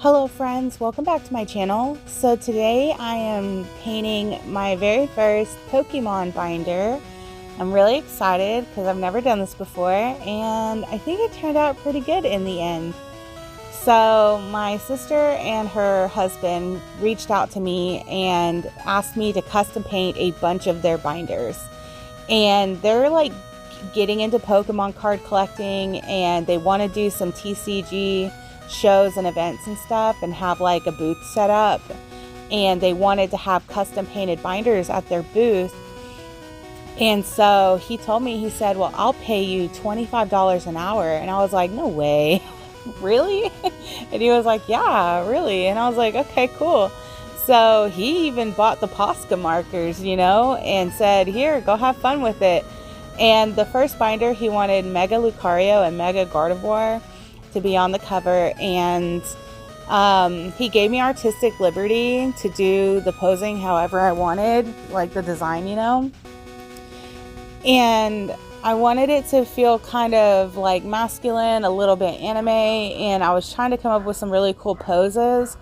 Hello friends, welcome back to my channel. So today I am painting my very first Pokemon binder. I'm really excited because I've never done this before and I think it turned out pretty good in the end. So my sister and her husband reached out to me and asked me to custom paint a bunch of their binders. And they're like getting into Pokemon card collecting and they want to do some TCG shows and events and stuff and have like a booth set up, and they wanted to have custom painted binders at their booth. And so he told me, he said, well, I'll pay you $25 an hour. And I was like, no way. Really? And he was like, yeah, really. And I was like, okay, cool. So he even bought the Posca markers, and said, here, go have fun with it. And the first binder, he wanted Mega Lucario and Mega Gardevoir to be on the cover, and he gave me artistic liberty to do the posing however I wanted, like the design, and I wanted it to feel kind of like masculine, a little bit anime, and I was trying to come up with some really cool poses.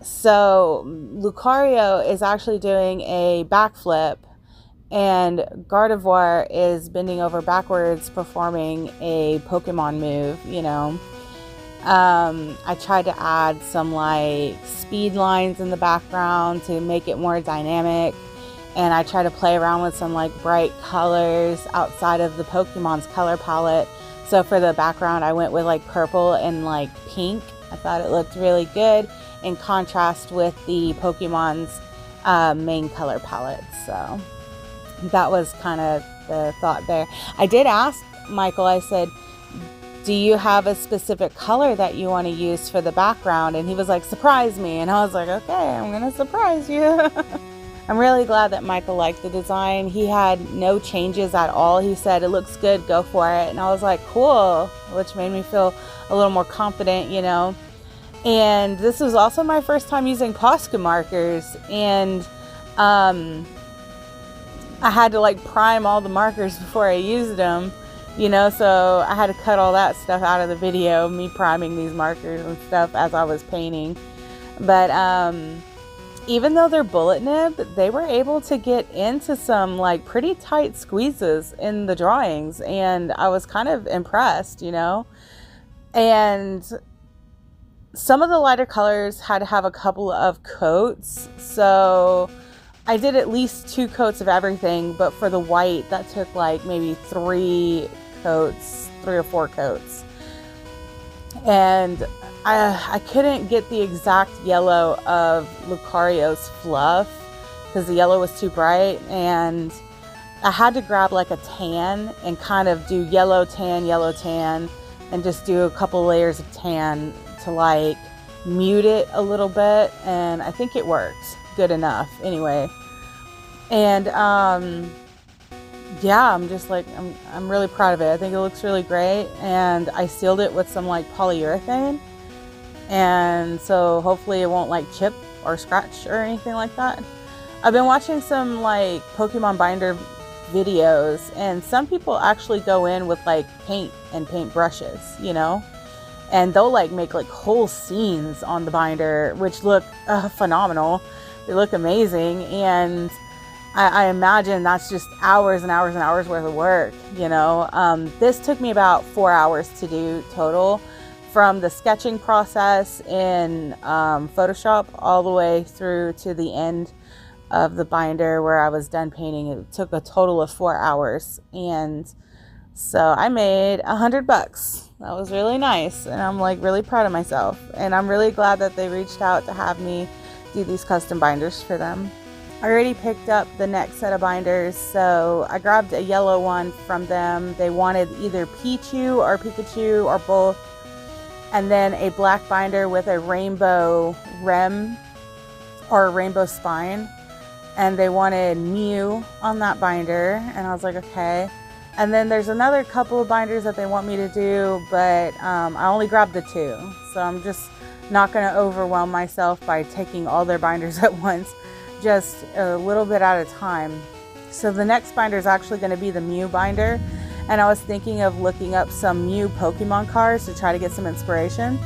So Lucario is actually doing a backflip and Gardevoir is bending over backwards performing a Pokemon move, I tried to add some like speed lines in the background to make it more dynamic, and I tried to play around with some like bright colors outside of the Pokemon's color palette. So for the background I went with like purple and like pink. I thought it looked really good in contrast with the Pokemon's main color palette. So that was kind of the thought there. I did ask Michael, I said, do you have a specific color that you want to use for the background? And he was like, surprise me. And I was like, okay, I'm going to surprise you. I'm really glad that Michael liked the design. He had no changes at all. He said, it looks good, go for it. And I was like, cool, which made me feel a little more confident, And this was also my first time using Posca markers. And I had to like prime all the markers before I used them, so I had to cut all that stuff out of the video, me priming these markers and stuff as I was painting. But even though they're bullet nib, they were able to get into some like pretty tight squeezes in the drawings, and I was kind of impressed, And some of the lighter colors had to have a couple of coats, so I did at least 2 coats of everything, but for the white, that took like maybe 3 or 4 coats. And I couldn't get the exact yellow of Lucario's fluff because the yellow was too bright, and I had to grab like a tan and kind of do yellow tan, and just do a couple layers of tan to like mute it a little bit, and I think it worked good enough anyway. And yeah, I'm just like, I'm really proud of it. I think it looks really great, and I sealed it with some like polyurethane, and so hopefully it won't like chip or scratch or anything like that. I've been watching some like Pokemon binder videos, and some people actually go in with like paint and paint brushes, and they'll like make like whole scenes on the binder, which look phenomenal. They look amazing, and I imagine that's just hours and hours and hours worth of work, This took me about 4 hours to do total, from the sketching process in Photoshop all the way through to the end of the binder where I was done painting. It took a total of 4 hours, and so I made $100. That was really nice, and I'm like really proud of myself, and I'm really glad that they reached out to have me do these custom binders for them. I already picked up the next set of binders, so I grabbed a yellow one from them. They wanted either Pichu or Pikachu or both, and then a black binder with a rainbow rim or a rainbow spine, and they wanted Mew on that binder, and I was like, okay. And then there's another couple of binders that they want me to do, but I only grabbed the 2, so I'm just not going to overwhelm myself by taking all their binders at once, just a little bit at a time. So the next binder is actually going to be the Mew binder, and I was thinking of looking up some Mew Pokemon cards to try to get some inspiration.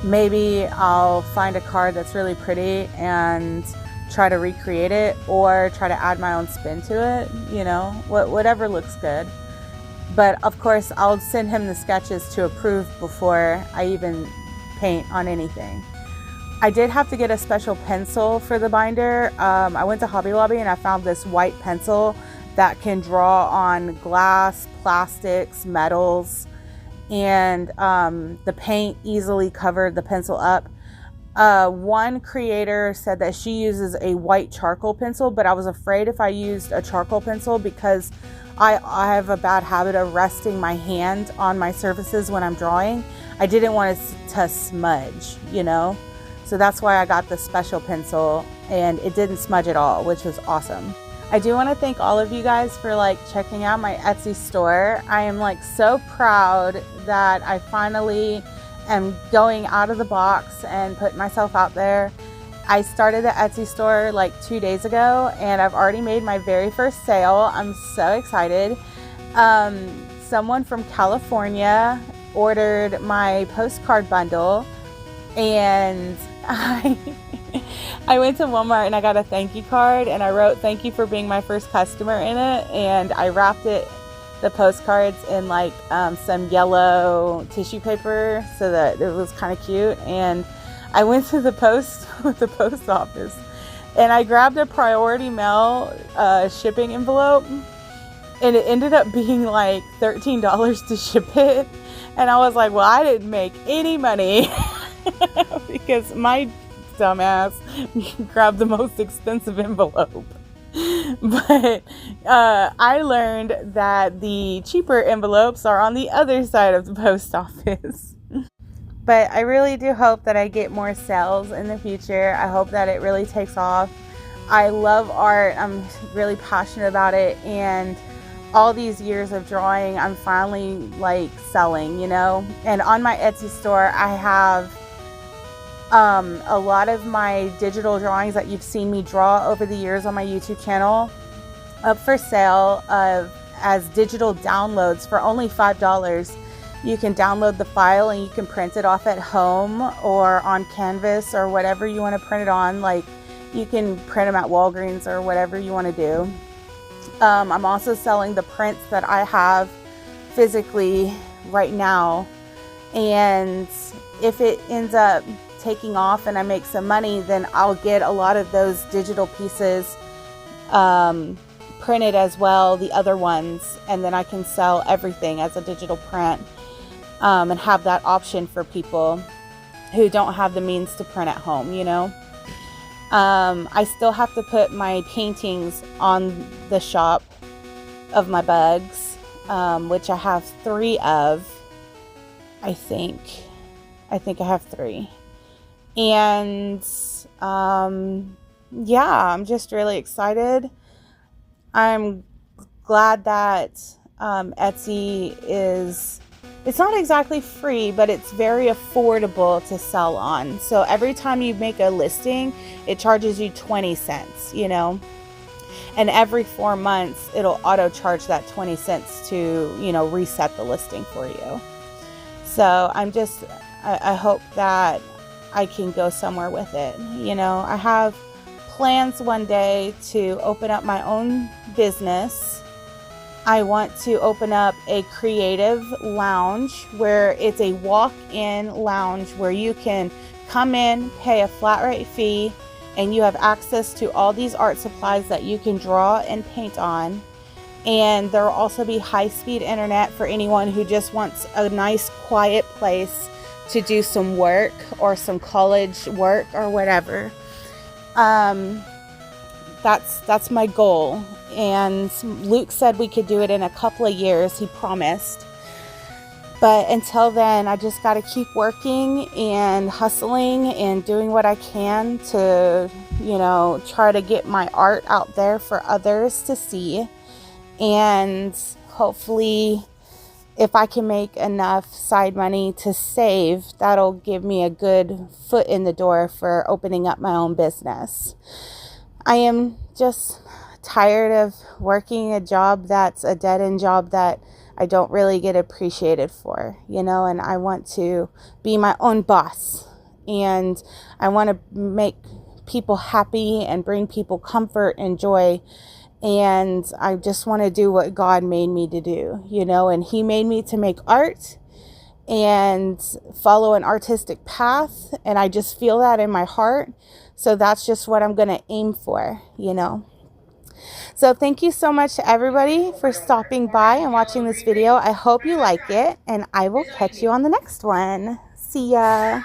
maybe I'll find a card that's really pretty and try to recreate it, or try to add my own spin to it, whatever looks good. But of course, I'll send him the sketches to approve before I even paint on anything. I did have to get a special pencil for the binder. I went to Hobby Lobby and I found this white pencil that can draw on glass, plastics, metals, and the paint easily covered the pencil up. One creator said that she uses a white charcoal pencil, but I was afraid if I used a charcoal pencil, because I have a bad habit of resting my hand on my surfaces when I'm drawing. I didn't want it to smudge, So that's why I got the special pencil, and it didn't smudge at all, which was awesome. I do want to thank all of you guys for checking out my Etsy store. I am so proud that I finally am going out of the box and putting myself out there. I started the Etsy store 2 days ago, and I've already made my very first sale. I'm so excited. Someone from California ordered my postcard bundle, and I went to Walmart and I got a thank you card, and I wrote thank you for being my first customer in it, and I wrapped the postcards in some yellow tissue paper so that it was kind of cute. And I went to the post office and I grabbed a priority mail shipping envelope, and it ended up being $13 to ship it. And I was like, well, I didn't make any money because my dumbass grabbed the most expensive envelope. But I learned that the cheaper envelopes are on the other side of the post office. But I really do hope that I get more sales in the future. I hope that it really takes off. I love art. I'm really passionate about it, and all these years of drawing, I'm finally selling, And on my Etsy store, I have a lot of my digital drawings that you've seen me draw over the years on my YouTube channel up for sale as digital downloads for only $5. You can download the file and you can print it off at home or on canvas or whatever you want to print it on. You can print them at Walgreens or whatever you want to do. I'm also selling the prints that I have physically right now, and if it ends up taking off and I make some money, then I'll get a lot of those digital pieces printed as well, the other ones, and then I can sell everything as a digital print, and have that option for people who don't have the means to print at home, I still have to put my paintings on the shop of my bugs, which I have 3 of. I think I have 3. And I'm just really excited. I'm glad that Etsy it's not exactly free, but it's very affordable to sell on. So every time you make a listing, it charges you 20 cents, and every 4 months it'll auto charge that 20 cents to, reset the listing for you. So I hope that I can go somewhere with it. I have plans one day to open up my own business. I want to open up a creative lounge where it's a walk-in lounge where you can come in, pay a flat rate fee, and you have access to all these art supplies that you can draw and paint on. And there will also be high-speed internet for anyone who just wants a nice quiet place to do some work or some college work or whatever. That's my goal. And Luke said we could do it in a couple of years. He promised. But until then, I just got to keep working and hustling and doing what I can to, try to get my art out there for others to see. And hopefully, if I can make enough side money to save, that'll give me a good foot in the door for opening up my own business. I am just tired of working a job that's a dead-end job that I don't really get appreciated for, and I want to be my own boss, and I want to make people happy and bring people comfort and joy. And I just want to do what God made me to do, you know, and He made me to make art and follow an artistic path. And I just feel that in my heart. So that's just what I'm going to aim for, you know. So thank you so much to everybody for stopping by and watching this video. I hope you like it, and I will catch you on the next one. See ya.